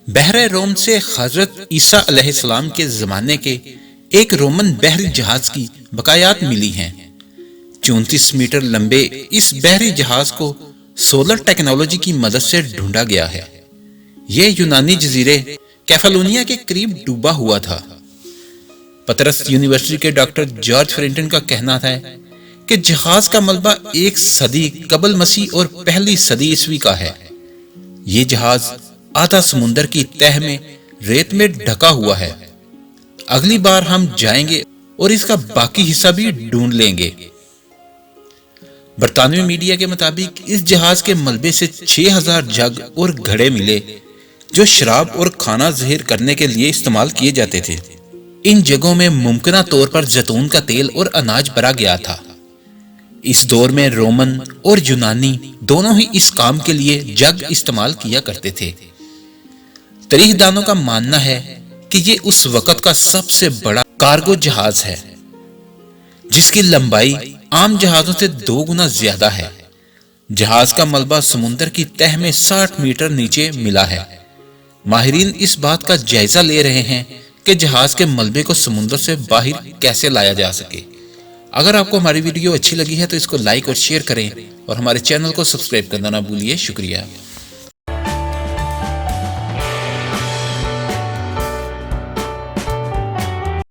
بحر روم سے حضرت عیسیٰ علیہ السلام کے زمانے کے ایک رومن بحری جہاز کی بقایات ملی ہیں۔ 34 میٹر لمبے اس بحری جہاز کو سولر ٹیکنالوجی کی مدد سے ڈھونڈا گیا ہے۔ یہ یونانی جزیرے کیفالونیا کے قریب ڈوبا ہوا تھا۔ پطرس یونیورسٹی کے ڈاکٹر جارج فرینٹن کا کہنا تھا کہ جہاز کا ملبہ 1 صدی قبل مسیح اور پہلی صدی عیسوی کا ہے۔ یہ جہاز آدھا سمندر کی تہہ میں ریت میں ڈھکا ہوا ہے۔ اگلی بار ہم جائیں گے اور اس کا باقی حصہ بھی ڈھونڈ لیں گے۔ برطانوی میڈیا کے مطابق اس جہاز کے ملبے سے 6000 جگ اور گھڑے ملے جو شراب اور کھانا زہر کرنے کے لیے استعمال کیے جاتے تھے۔ ان جگہوں میں ممکنہ طور پر زیتون کا تیل اور اناج بھرا گیا تھا۔ اس دور میں رومن اور یونانی دونوں ہی اس کام کے لیے جگ استعمال کیا کرتے تھے۔ تاریخ دانوں کا ماننا ہے کہ یہ اس وقت کا سب سے بڑا کارگو جہاز ہے، جس کی لمبائی عام جہازوں سے 2 گنا زیادہ ہے۔ جہاز کا ملبہ سمندر کی تہہ میں 60 میٹر نیچے ملا ہے۔ ماہرین اس بات کا جائزہ لے رہے ہیں کہ جہاز کے ملبے کو سمندر سے باہر کیسے لایا جا سکے۔ اگر آپ کو ہماری ویڈیو اچھی لگی ہے تو اس کو لائک اور شیئر کریں اور ہمارے چینل کو سبسکرائب کرنا نہ بھولیے۔ شکریہ۔